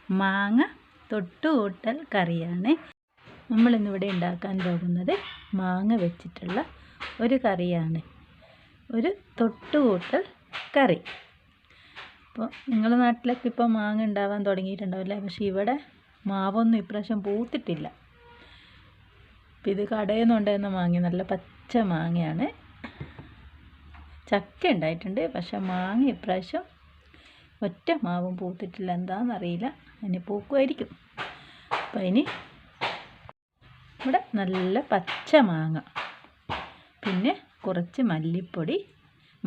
മാങ്ങ തൊട്ടുകൂട്ടൽ കറിയാണ്. നമ്മളിന്നിവിടെ ഉണ്ടാക്കാൻ പോകുന്നത് മാങ്ങ വെച്ചിട്ടുള്ള ഒരു കറിയാണ്, ഒരു തൊട്ടുകൂട്ടൽ കറി. അപ്പോൾ നിങ്ങളുടെ നാട്ടിലൊക്കെ ഇപ്പോൾ മാങ്ങ ഉണ്ടാവാൻ തുടങ്ങിയിട്ടുണ്ടാവില്ല, പക്ഷേ ഇവിടെ മാവൊന്നും ഇപ്രാവശ്യം പൂത്തിട്ടില്ല. അപ്പം ഇത് കടയിൽ നിന്ന് കൊണ്ടുവന്ന മാങ്ങ, നല്ല പച്ച മാങ്ങയാണ്. ചക്ക ഉണ്ടായിട്ടുണ്ട്, പക്ഷെ മാങ്ങ ഇപ്രാവശ്യം ഒറ്റ മാവും പൂത്തിട്ടില്ല. എന്താണെന്നറിയില്ല, ഇനി പൂക്കുമായിരിക്കും. അപ്പം ഇനി ഇവിടെ നല്ല പച്ച മാങ്ങ, പിന്നെ കുറച്ച് മല്ലിപ്പൊടി,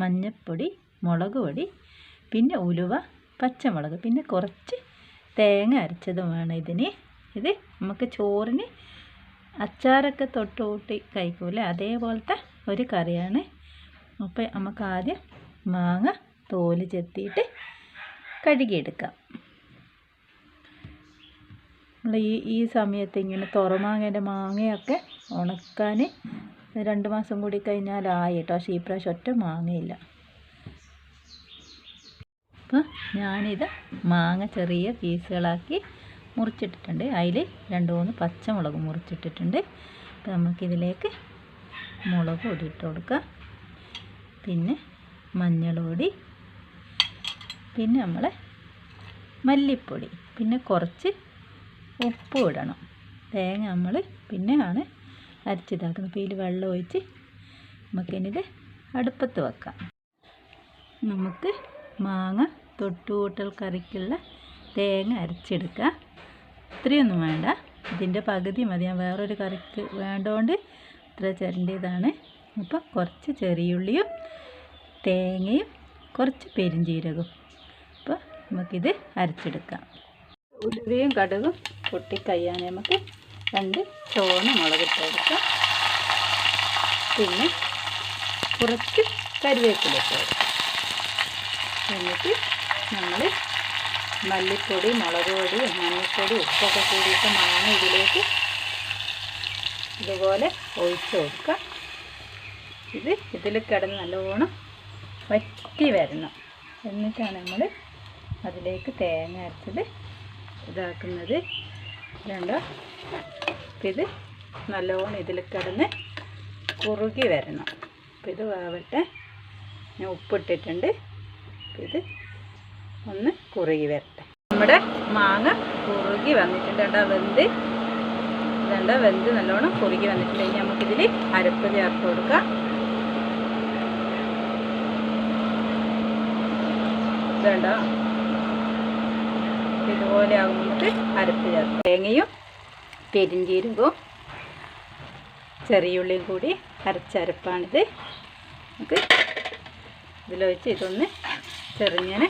മഞ്ഞൾപ്പൊടി, മുളക് പൊടി, പിന്നെ ഉലുവ, പച്ചമുളക്, പിന്നെ കുറച്ച് തേങ്ങ അരച്ചതും വേണം ഇതിന്. ഇത് നമുക്ക് ചോറിന് അച്ചാറൊക്കെ തൊട്ട് കൂട്ടി കഴിക്കൂലേ, അതേപോലത്തെ ഒരു കറിയാണ്. അപ്പോൾ നമുക്ക് ആദ്യം മാങ്ങ തോല് ചെത്തിയിട്ട് കഴുകിയെടുക്കാം. നമ്മൾ ഈ സമയത്ത് ഇങ്ങനെ തുറമാങ്ങേൻ്റെ മാങ്ങയൊക്കെ ഉണക്കാൻ 2 മാസം കൂടി കഴിഞ്ഞാലായി കേട്ടോ. പക്ഷേ ഈ പ്രാവശ്യം ഒറ്റ മാങ്ങയില്ല. അപ്പോൾ ഞാനിത് മാങ്ങ ചെറിയ പീസുകളാക്കി മുറിച്ചിട്ടിട്ടുണ്ട്. അതിൽ 2-3 പച്ചമുളക് മുറിച്ചിട്ടിട്ടുണ്ട്. അപ്പോൾ നമുക്കിതിലേക്ക് മുളക് പൊടി ഇട്ട് കൊടുക്കാം, പിന്നെ മഞ്ഞൾ പൊടി, പിന്നെ നമ്മളെ മല്ലിപ്പൊടി, പിന്നെ കുറച്ച് ഉപ്പും ഇടണം. തേങ്ങ നമ്മൾ പിന്നെയാണ് അരച്ചിതാക്കുന്നത്. അപ്പോൾ ഇതിൽ വെള്ളം ഒഴിച്ച് നമുക്കിനിത് അടുപ്പത്ത് വെക്കാം. നമുക്ക് മാങ്ങ തൊട്ടുകൂട്ടൽ കറിക്കുള്ള തേങ്ങ അരച്ചെടുക്കാം. ഇത്രയൊന്നും വേണ്ട, ഇതിൻ്റെ പകുതി മതി. ഞാൻ വേറൊരു കറിക്ക് വേണ്ടതുകൊണ്ട് ഇത്ര ചിരണ്ടിയതാണ്. അപ്പോൾ കുറച്ച് ചെറിയുള്ളിയും തേങ്ങയും കുറച്ച് പെരുംജീരകവും. അപ്പോൾ നമുക്കിത് അരച്ചെടുക്കാം. ഉലുവയും കടുകും പൊട്ടിക്കയ്യാൻ നമുക്ക് 2 ചുവന്ന മുളക് ഇട്ട് കൊടുക്കാം, പിന്നെ കുറച്ച് കറിവേപ്പില ഇട്ട് കൊടുക്കാം. എന്നിട്ട് നമ്മൾ മല്ലിപ്പൊടി, മുളക് പൊടി, മഞ്ഞൾപ്പൊടി, ഉപ്പൊക്കെ കൂടിയിട്ട് മാങ്ങ ഇതിലേക്ക് ഇതുപോലെ ഒഴിച്ച് കൊടുക്കാം. ഇതിൽ കിടന്ന് നല്ലോണം വറ്റി വരണം. എന്നിട്ടാണ് നമ്മൾ അതിലേക്ക് തേങ്ങ അരച്ചത് ഇതാക്കുന്നത്. ഇത് നല്ലോണം ഇതിൽ കിടന്ന് കുറുകി വരണം. അപ്പോൾ ഇത് വേവട്ടെ. ഞാൻ ഉപ്പിട്ടിട്ടുണ്ട്. ഇത് ഒന്ന് കുറുകി വരട്ടെ. നമ്മുടെ മാങ്ങ കുറുകി വന്നിട്ടുണ്ട്. വെന്ത് നല്ലോണം കുറുകി വന്നിട്ടുണ്ട്. ഇനി നമുക്കിതിൽ അരപ്പ് ചേർത്ത് കൊടുക്കാം. ഇതുപോലെ ആകുമ്പോൾ നമുക്ക് അരപ്പ് ചേർക്കാം. തേങ്ങയും പെരുംജീരകവും ചെറിയുള്ളിയും കൂടി അരച്ചരപ്പാണിത്. നമുക്ക് ഇതിലൊഴിച്ച് ഇതൊന്ന് ചെറുങ്ങനെ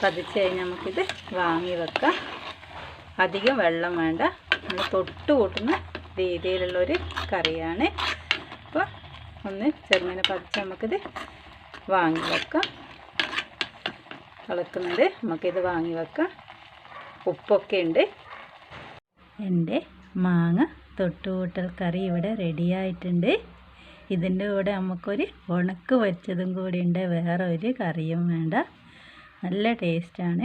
പതിച്ച് കഴിഞ്ഞാൽ നമുക്കിത് വാങ്ങി വെക്കാം. അധികം വെള്ളം വേണ്ട, നമ്മൾ തൊട്ട് കൂട്ടുന്ന രീതിയിലുള്ളൊരു കറിയാണ്. അപ്പോൾ ഒന്ന് ചെറുങ്ങനെ പതിച്ച് നമുക്കിത് വാങ്ങി വെക്കാം. തിളക്കുന്നത് നമുക്കിത് വാങ്ങി വെക്കാം. ഉപ്പൊക്കെ ഉണ്ട്. എൻ്റെ മാങ്ങ തൊട്ടുകൂട്ടൽ കറി ഇവിടെ റെഡിയായിട്ടുണ്ട്. ഇതിൻ്റെ കൂടെ നമുക്കൊരു ഉണക്ക് വെച്ചതും കൂടി ഉണ്ട്. വേറെ ഒരു കറിയും വേണ്ട, നല്ല ടേസ്റ്റാണ്.